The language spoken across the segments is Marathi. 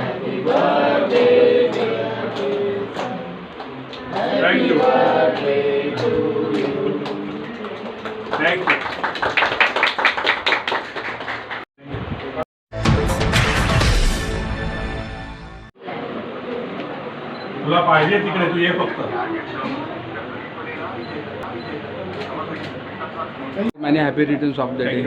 Thank you. Thank you. तुला पाहिजे तिकडे तू ये फक्त. आणि happy returns of the day.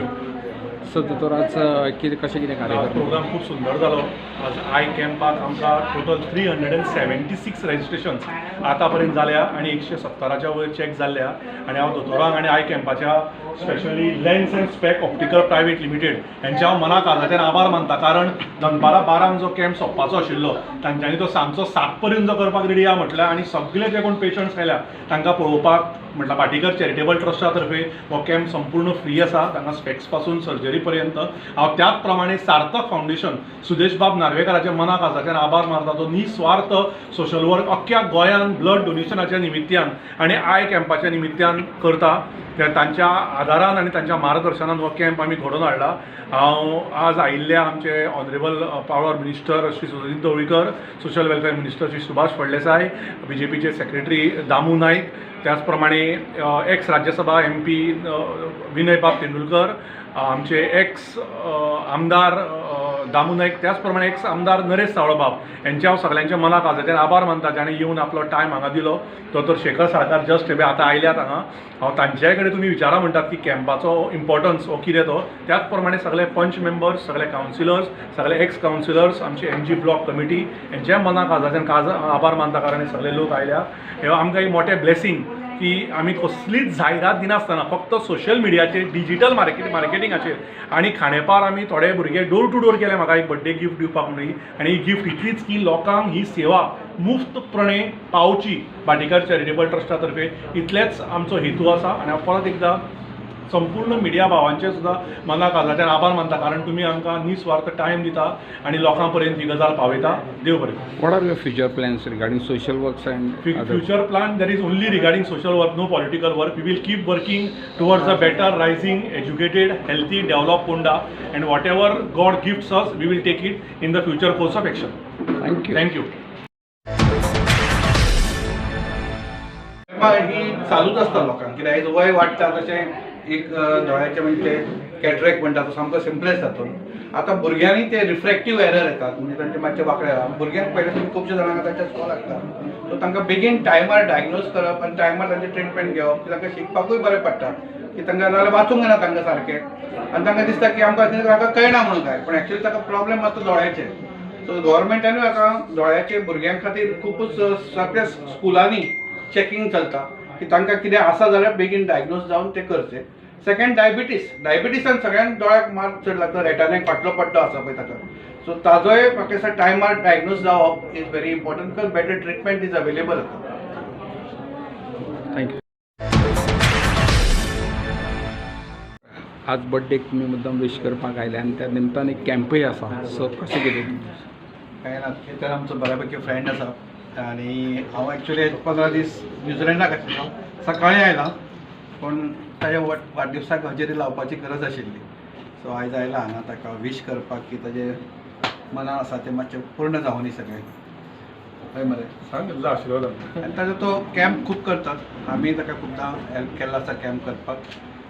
So तर आज कितें कशें कितें कार्यक्रम प्रोग्राम खूप सुंदर जालो. आज आय कॅम्पाक आमकां टोटल 376 रजिस्ट्रेशन्स आतापर्यंत जाल्या आणि 170च्या वयर चॅक जाल्ल्या. आणि हांव दोतोरांक आणि आय कॅम्पाच्या specially lens and spec optical private limited यांचे हांव मना काळजांतल्यान आभार मानता. कारण दनपारां 12 जो कॅम्प सोंपपाचो आशिल्लो तांच्यांनी तो सांजचो 7 पर्यंत जो करपाक रेडी आहा म्हटल्यार. आणि सगळे जे कोण पेशंट्स आयल्या तांकां पळोवपाक म्हटल्यार भाटीकर चॅरिटेबल ट्रस्टा तर्फे हो कॅम्प संपूर्ण फ्री आसा. तांकां स्पॅक्स पासून सर्जरी पर्यंत. हांव त्याच प्रमाणे सार्थक फावंडेशन सुदेश बाब नार्वेकाराच्या मना काळजांतल्यान आभार मानता. तो निस्वार्थ सोशल वर्क अख्ख्या गोंयांत ब्लड डोनेशनाच्या निमित्यान आणि आय कॅम्पाच्या निमित्यान करता. तांच्या आदारान आणि तांच्या मार्गदर्शनान हो कॅम्प आमी घडोवन हाडला. हांव आज आयिल्ल्या आमचे honourable power minister Shri Sudip Dhavalikar, social welfare minister Shri Subhash Phaldesai, BJPचे सेक्रेटरी दामू नाईक, त्याच प्रमाणे एक्स राज्यसभा MP विनय बाब तेंडुलकर, आमचे एक्स आमदार दामू नाईक, त्याचप्रमाणे एक्स आमदार नरेश सावळबाब यांचे हांव सगळ्यांच्या मना काळजांतल्यान आभार मानता ज्याणे येवन आपलो टायम हांगा दिलो. तर शेखर साळकार जस्ट हे आतां आयल्यात हांगा. हांव तांच्याय कडेन तुमी विचारा म्हणटात की कॅम्पाचो इम्पॉर्टन्स हो कितें तो. त्याच प्रमाणे सगळे पंच मेंबर्स, सगळे कावन्सिलर्स, सगळे एक्स कावन्सिलर्स, आमचे MG ब्लॉक कमिटी यांच्या मना काळजांतल्यान आभार मानता. कारण हे सगळे लोक आयल्या. हे आमकां एक मोठें ब्लेसिंग की आमी कसलीच जायरात दिनासतना फक्त सोशल मिडियाचेर डिजिटल मार्केटिंगाचेर आणि खाणेपार आमी थोडे भुरगे डोर टू डोर केले म्हाका एक बर्थडे गिफ्ट दिवपाक म्हणून. आणि ही गिफ्ट इतलीच की लोकांक ही सेवा मुफ्तपणे पावची भाटीकर चॅरिटेबल ट्रस्टा तर्फे. इतलेच आमचो हेतू आसा. आणि हांव परत एकदां संपूर्ण मिडिया भावांचे सुद्दां मना काळजांतल्यान आभार मानता. कारण तुमी आमकां निस्वार्थ टायम दिता आणि लोकां पर्यंत ही गजाल पावयता. देव बरें. What are your future plans regarding social works and future plan, there is only regarding social work, no political work. We will keep working towards a better, rising, educated, healthy, developed Ponda, and whatever God gifts us, we will take it in the future course of action. Thank you. Thank you. ही चालूच असता लोकांक कित्याक हेजो वय वाडटा तशें एक दोळ्याचें म्हणजे ते कॅटरेक्ट म्हणटा तो सामको सिम्पलेस्ट जातो. आतां भुरग्यांनी ते रिफ्रॅक्टीव एरर येतात म्हणजे तांचे मातशे वांकडे भुरग्यांक पयलीं तुमी खुबशे जाणांक तांचे सो लागता. सो तांकां बेगीन टायमार डायग्नोज करप आनी टायमार तांचे ट्रिटमेंट घेवप की तांकां शिकपाकूय बरें पडटा. की तांकां नाजाल्यार वाचूंक येना तांकां सारकें आनी तांकां दिसता की आमकां तांकां कळना म्हणून काय, पूण एक्चुअली ताका प्रॉब्लेम आसता दोळ्याचे. सो गव्हर्मेंटानूय हाका दोळ्याचे भुरग्यां खातीर खूबच सगळ्या स्कुलांनी चॅकिंग चलता की तांकां कितें आसा जाल्यार बेगीन डायग्नोज जावन ते करचे. सेकंड डायबिटीसान सगळ्यांक दोळ्याक मार चड लागता. रेटानेक फाटलो पड्डो आसा पळय ताका. सो ताजोय म्हाका दिसता टायमार डायग्नोज जावप is very important because better treatment is available आतां. थँक्यू. आज बर्थडेक तुमी मुद्दाम विश करपाक आयले आनी त्या निमतान एक कॅम्पय आसा. सो कशें कितें काय ना तर आमचो बऱ्यापैकी फ्रेंड आसा आणि हांव एक्चुअली 15 दीस न्यूझिलंडाक आशिल्लो. सकाळीं आयला पूण ताच्या वाडदिवसाक हजेरी लावपाची गरज आशिल्ली. सो आयज आयला हांगा ताका विश करपाक की ताजे मनान आसा तें मातशें पूर्ण जावं न्ही सगळें. हय मरे सांग तुजो आशिर्वाद. आनी ताजो तो कॅम्प खूब करतात. आमी ताका खुबदां हेल्प केला आसा कॅम्प करपाक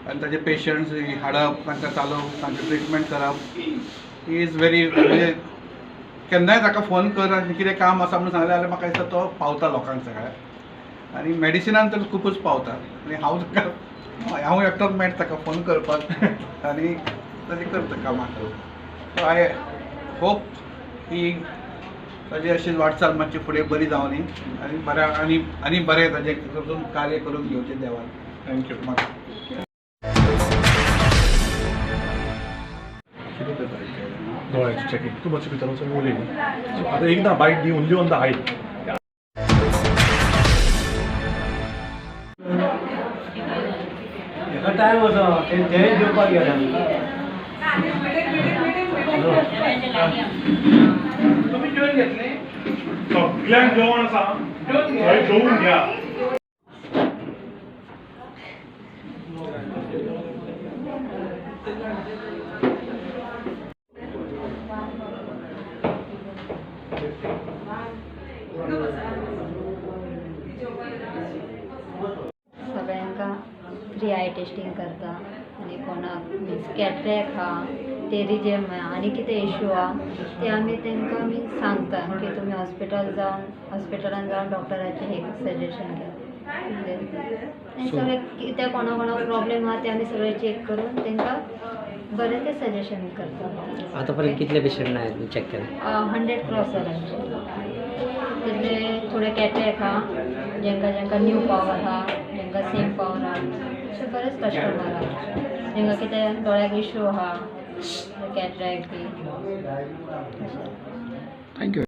आनी ताजे पेशंट्स हाडप, तांकां चालोवप, तांकां ट्रिटमेंट करप. ही इज व्हेरी म्हणजे केन्नाय ताका फोन कर आनी कितें काम आसा म्हणून सांगलें जाल्यार म्हाका दिसता तो पावता लोकांक सगळ्याक. आनी मेडिसिनान तर खूबच पावता. आनी हांव एकटोच मेळटा ताका फोन करपाक आनी ताजें करता कामां. सो आय होप ही ताजी अशीच वाटचाल मातशी फुडें बरी जावं न्ही आनी बऱ्या आनी बरें ताजें कार्य करून घेवचें देवान. थँक्यू. दोळ्याची चॅकिंग तू मातशें भितर वचून उलय. आतां एकदां बायट दी only on the eye. Time असो ते दिवपाक गेला. तुमी जेवण घेतलें? सगळ्यांक जेवण आसा थंय जेवून घ्या. सगळ्यांका फ्री आय टेस्टिंग करता आनी कोणाक मीन्स कॅट्रॅक हा टेरिजियम आनी कितें इश्यू हा ते आमी तांकां मीन्स सांगता की तुमी हॉस्पिटलान जावन डॉक्टराचें एक सजेशन घ्या आनी सगळें कितें कोणाक प्रॉब्लेम आहा ते आमी सगळें चॅक करून तांकां बरें तें सजेशन करता. आतापर्यंत कितले पेशंट आहेत चेक केले? 100 क्रॉस जालांचे तितले थोडे कॅट्रॅक हा जेंकां न्यू पावर हा जेंकां सेम पावर हा अशे बरेच कस्टमर हा जेंकां कितें दोळ्याक इश्यू हा कॅट्रॅक बी. थँक्यू.